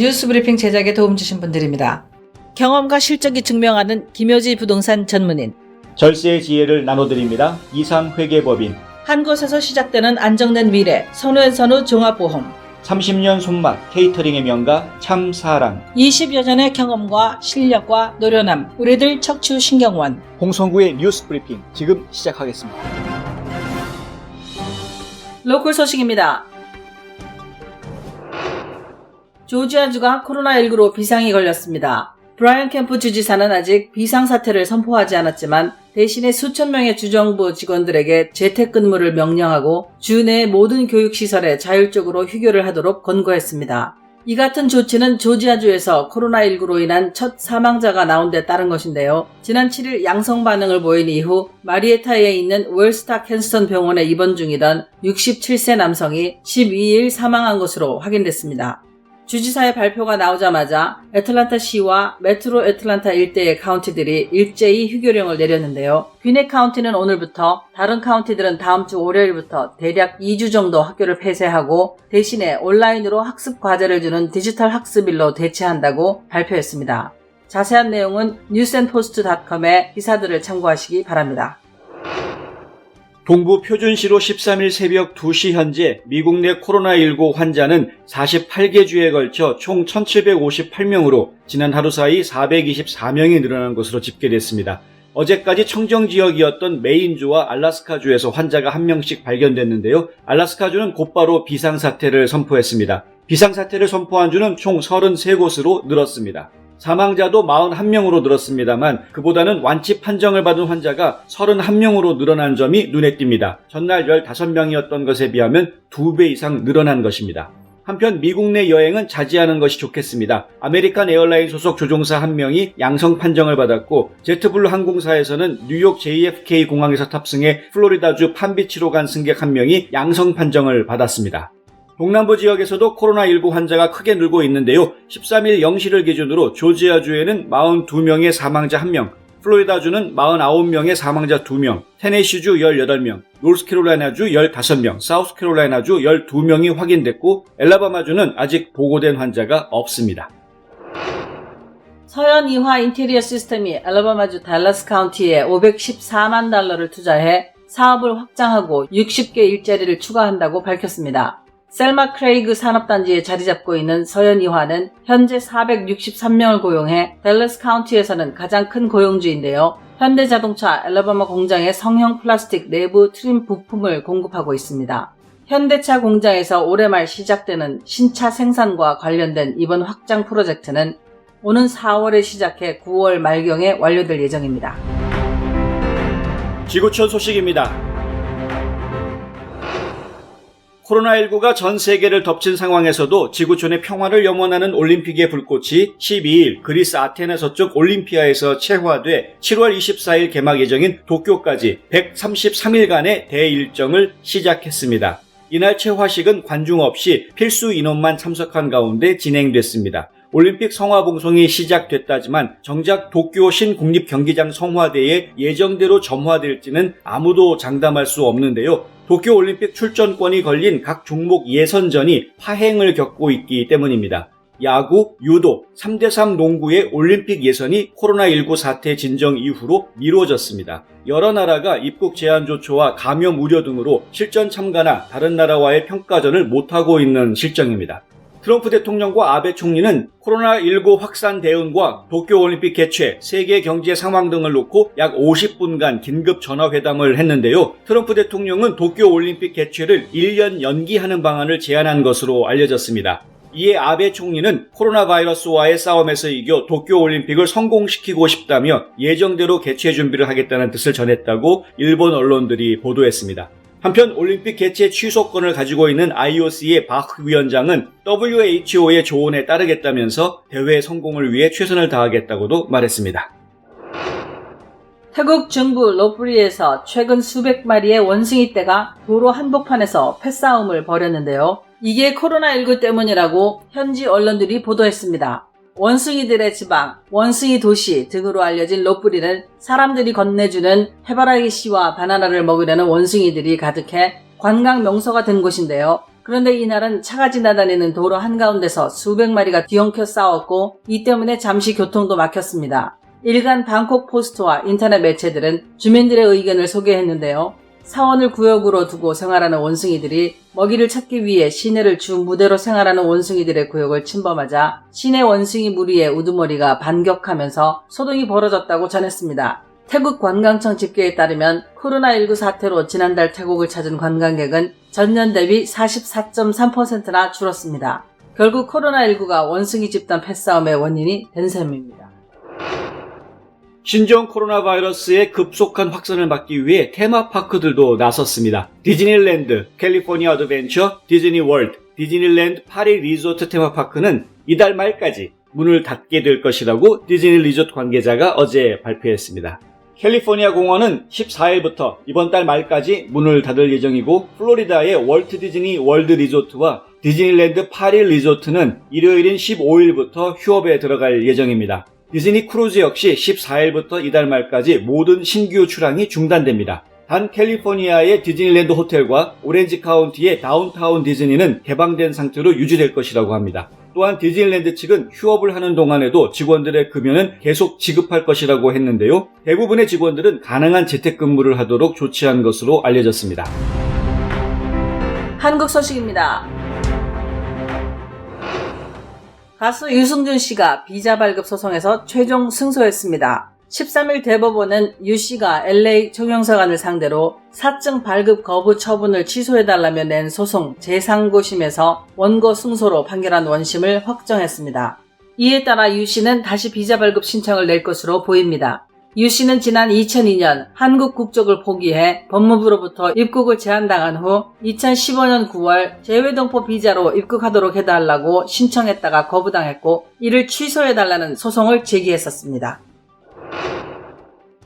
뉴스브리핑 제작에 도움 주신 분들입니다. 경험과 실적이 증명하는 김효지 부동산 전문인, 절세의 지혜를 나눠드립니다. 이상회계법인, 한 곳에서 시작되는 안정된 미래 선우앤선우 종합보험, 30년 손맛 케이터링의 명가 참사랑, 20여 년의 경험과 실력과 노련함 우리들 척추신경원, 홍성구의 뉴스브리핑 지금 시작하겠습니다. 로컬 소식입니다. 조지아주가 코로나19로 비상이 걸렸습니다. 브라이언 캠프 주지사는 아직 비상사태를 선포하지 않았지만 대신에 수천 명의 주정부 직원들에게 재택근무를 명령하고 주 내 모든 교육시설에 자율적으로 휴교를 하도록 권고했습니다. 이 같은 조치는 조지아주에서 코로나19로 인한 첫 사망자가 나온 데 따른 것인데요. 지난 7일 양성 반응을 보인 이후 마리에타에 있는 웰스타 캔스턴 병원에 입원 중이던 67세 남성이 12일 사망한 것으로 확인됐습니다. 주지사의 발표가 나오자마자 애틀란타시와 메트로 애틀란타 일대의 카운티들이 일제히 휴교령을 내렸는데요. 귀네 카운티는 오늘부터, 다른 카운티들은 다음 주 월요일부터 대략 2주 정도 학교를 폐쇄하고 대신에 온라인으로 학습 과제를 주는 디지털 학습일로 대체한다고 발표했습니다. 자세한 내용은 뉴스앤포스트.com의 기사들을 참고하시기 바랍니다. 동부 표준시로 13일 새벽 2시 현재 미국 내 코로나19 환자는 48개 주에 걸쳐 총 1758명으로 지난 하루 사이 424명이 늘어난 것으로 집계됐습니다. 어제까지 청정지역이었던 메인주와 알래스카주에서 환자가 1명씩 발견됐는데요. 알래스카주는 곧바로 비상사태를 선포했습니다. 비상사태를 선포한 주는 총 33곳으로 늘었습니다. 사망자도 41명으로 늘었습니다만 그보다는 완치 판정을 받은 환자가 31명으로 늘어난 점이 눈에 띕니다. 전날 15명이었던 것에 비하면 2배 이상 늘어난 것입니다. 한편 미국 내 여행은 자제하는 것이 좋겠습니다. 아메리칸 에어라인 소속 조종사 1명이 양성 판정을 받았고 제트블루 항공사에서는 뉴욕 JFK 공항에서 탑승해 플로리다주 판비치로 간 승객 1명이 양성 판정을 받았습니다. 동남부 지역에서도 코로나19 환자가 크게 늘고 있는데요. 13일 0시를 기준으로 조지아주에는 42명의 사망자 1명, 플로리다주는 49명의 사망자 2명, 테네시주 18명, 노스캐롤라이나주 15명, 사우스캐롤라이나주 12명이 확인됐고 엘라바마주는 아직 보고된 환자가 없습니다. 서현이화 인테리어 시스템이 엘라바마주 달라스 카운티에 $514만 달러를 투자해 사업을 확장하고 60개 일자리를 추가한다고 밝혔습니다. 셀마 크레이그 산업단지에 자리 잡고 있는 서현이화는 현재 463명을 고용해 댈러스 카운티에서는 가장 큰 고용주인데요. 현대자동차 엘라바마 공장에 성형 플라스틱 내부 트림 부품을 공급하고 있습니다. 현대차 공장에서 올해 말 시작되는 신차 생산과 관련된 이번 확장 프로젝트는 오는 4월에 시작해 9월 말경에 완료될 예정입니다. 지구촌 소식입니다. 코로나19가 전 세계를 덮친 상황에서도 지구촌의 평화를 염원하는 올림픽의 불꽃이 12일 그리스 아테네 서쪽 올림피아에서 채화돼 7월 24일 개막 예정인 도쿄까지 133일간의 대일정을 시작했습니다. 이날 채화식은 관중 없이 필수 인원만 참석한 가운데 진행됐습니다. 올림픽 성화봉송이 시작됐다지만 정작 도쿄 신국립경기장 성화대에 예정대로 점화될지는 아무도 장담할 수 없는데요. 도쿄올림픽 출전권이 걸린 각 종목 예선전이 파행을 겪고 있기 때문입니다. 야구, 유도, 3대3 농구의 올림픽 예선이 코로나19 사태 진정 이후로 미뤄졌습니다. 여러 나라가 입국 제한 조처와 감염 우려 등으로 실전 참가나 다른 나라와의 평가전을 못하고 있는 실정입니다. 트럼프 대통령과 아베 총리는 코로나19 확산 대응과 도쿄올림픽 개최, 세계 경제 상황 등을 놓고 약 50분간 긴급 전화회담을 했는데요. 트럼프 대통령은 도쿄올림픽 개최를 1년 연기하는 방안을 제안한 것으로 알려졌습니다. 이에 아베 총리는 코로나 바이러스와의 싸움에서 이겨 도쿄올림픽을 성공시키고 싶다며 예정대로 개최 준비를 하겠다는 뜻을 전했다고 일본 언론들이 보도했습니다. 한편 올림픽 개최 취소권을 가지고 있는 IOC의 바흐 위원장은 WHO의 조언에 따르겠다면서 대회 성공을 위해 최선을 다하겠다고도 말했습니다. 태국 중부 로프리에서 최근 수백 마리의 원숭이 떼가 도로 한복판에서 패싸움을 벌였는데요. 이게 코로나19 때문이라고 현지 언론들이 보도했습니다. 원숭이들의 지방, 원숭이 도시 등으로 알려진 로프리는 사람들이 건네주는 해바라기 씨와 바나나를 먹으려는 원숭이들이 가득해 관광 명소가 된 곳인데요. 그런데 이날은 차가 지나다니는 도로 한가운데서 수백 마리가 뒤엉켜 싸웠고 이 때문에 잠시 교통도 막혔습니다. 일간 방콕 포스트와 인터넷 매체들은 주민들의 의견을 소개했는데요. 사원을 구역으로 두고 생활하는 원숭이들이 먹이를 찾기 위해 시내를 주 무대로 생활하는 원숭이들의 구역을 침범하자 시내 원숭이 무리의 우두머리가 반격하면서 소동이 벌어졌다고 전했습니다. 태국 관광청 집계에 따르면 코로나19 사태로 지난달 태국을 찾은 관광객은 전년 대비 44.3%나 줄었습니다. 결국 코로나19가 원숭이 집단 패싸움의 원인이 된 셈입니다. 신종 코로나 바이러스의 급속한 확산을 막기 위해 테마파크들도 나섰습니다. 디즈니랜드, 캘리포니아 어드벤처, 디즈니 월드, 디즈니랜드 파리 리조트 테마파크는 이달 말까지 문을 닫게 될 것이라고 디즈니 리조트 관계자가 어제 발표했습니다. 캘리포니아 공원은 14일부터 이번 달 말까지 문을 닫을 예정이고 플로리다의 월트 디즈니 월드 리조트와 디즈니랜드 파리 리조트는 일요일인 15일부터 휴업에 들어갈 예정입니다. 디즈니 크루즈 역시 14일부터 이달 말까지 모든 신규 출항이 중단됩니다. 단 캘리포니아의 디즈니랜드 호텔과 오렌지 카운티의 다운타운 디즈니는 개방된 상태로 유지될 것이라고 합니다. 또한 디즈니랜드 측은 휴업을 하는 동안에도 직원들의 급여는 계속 지급할 것이라고 했는데요. 대부분의 직원들은 가능한 재택근무를 하도록 조치한 것으로 알려졌습니다. 한국 소식입니다. 가수 유승준 씨가 비자 발급 소송에서 최종 승소했습니다. 13일 대법원은 유 씨가 LA 총영사관을 상대로 사증 발급 거부 처분을 취소해달라며 낸 소송 제3고심에서 원고 승소로 판결한 원심을 확정했습니다. 이에 따라 유 씨는 다시 비자 발급 신청을 낼 것으로 보입니다. 유 씨는 지난 2002년 한국 국적을 포기해 법무부로부터 입국을 제한당한 후 2015년 9월 재외동포 비자로 입국하도록 해달라고 신청했다가 거부당했고 이를 취소해달라는 소송을 제기했었습니다.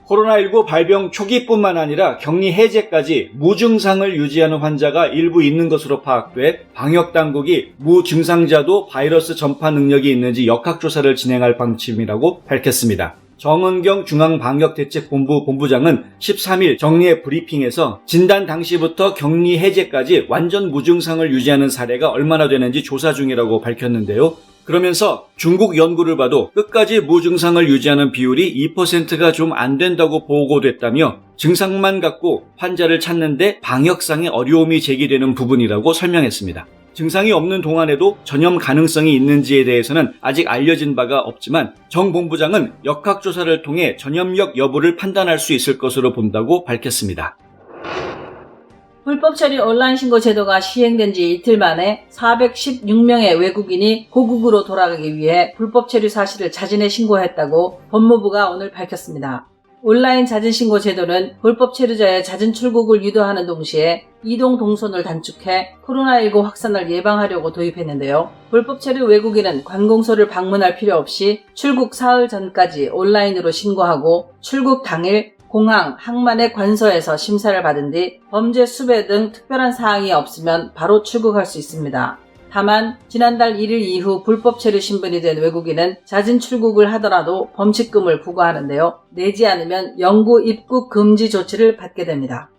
코로나19 발병 초기뿐만 아니라 격리 해제까지 무증상을 유지하는 환자가 일부 있는 것으로 파악돼 방역당국이 무증상자도 바이러스 전파 능력이 있는지 역학조사를 진행할 방침이라고 밝혔습니다. 정은경 중앙방역대책본부 본부장은 13일 정례 브리핑에서 진단 당시부터 격리 해제까지 완전 무증상을 유지하는 사례가 얼마나 되는지 조사 중이라고 밝혔는데요. 그러면서 중국 연구를 봐도 끝까지 무증상을 유지하는 비율이 2%가 좀 안 된다고 보고됐다며 증상만 갖고 환자를 찾는데 방역상의 어려움이 제기되는 부분이라고 설명했습니다. 증상이 없는 동안에도 전염 가능성이 있는지에 대해서는 아직 알려진 바가 없지만 정 본부장은 역학조사를 통해 전염력 여부를 판단할 수 있을 것으로 본다고 밝혔습니다. 불법 처리 온라인 신고 제도가 시행된 지 이틀 만에 416명의 외국인이 고국으로 돌아가기 위해 불법 체류 사실을 자진해 신고했다고 법무부가 오늘 밝혔습니다. 온라인 자진신고 제도는 불법 체류자의 자진 출국을 유도하는 동시에 이동 동선을 단축해 코로나19 확산을 예방하려고 도입했는데요. 불법 체류 외국인은 관공서를 방문할 필요 없이 출국 사흘 전까지 온라인으로 신고하고 출국 당일 공항, 항만의 관서에서 심사를 받은 뒤 범죄 수배 등 특별한 사항이 없으면 바로 출국할 수 있습니다. 다만 지난달 1일 이후 불법 체류 신분이 된 외국인은 자진 출국을 하더라도 범칙금을 부과하는데요. 내지 않으면 영구 입국 금지 조치를 받게 됩니다.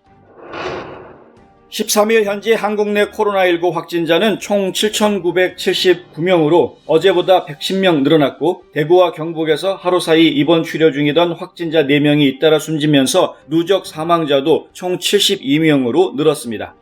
13일 현재 한국 내 코로나19 확진자는 총 7,979명으로 어제보다 110명 늘어났고 대구와 경북에서 하루 사이 입원 치료 중이던 확진자 4명이 잇따라 숨지면서 누적 사망자도 총 72명으로 늘었습니다.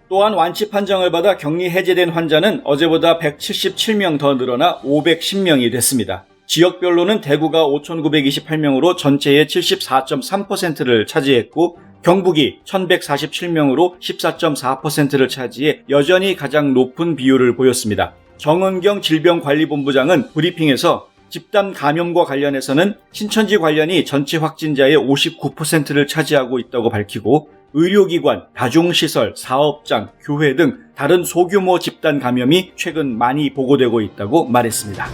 또한 완치 판정을 받아 격리 해제된 환자는 어제보다 177명 더 늘어나 510명이 됐습니다. 지역별로는 대구가 5,928명으로 전체의 74.3%를 차지했고 경북이 1,147명으로 14.4%를 차지해 여전히 가장 높은 비율을 보였습니다. 정은경 질병관리본부장은 브리핑에서 집단 감염과 관련해서는 신천지 관련이 전체 확진자의 59%를 차지하고 있다고 밝히고 의료기관, 다중시설, 사업장, 교회 등 다른 소규모 집단 감염이 최근 많이 보고되고 있다고 말했습니다.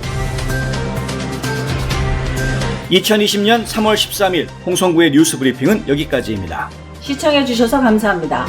2020년 3월 13일 홍성구의 뉴스 브리핑은 여기까지입니다. 시청해주셔서 감사합니다.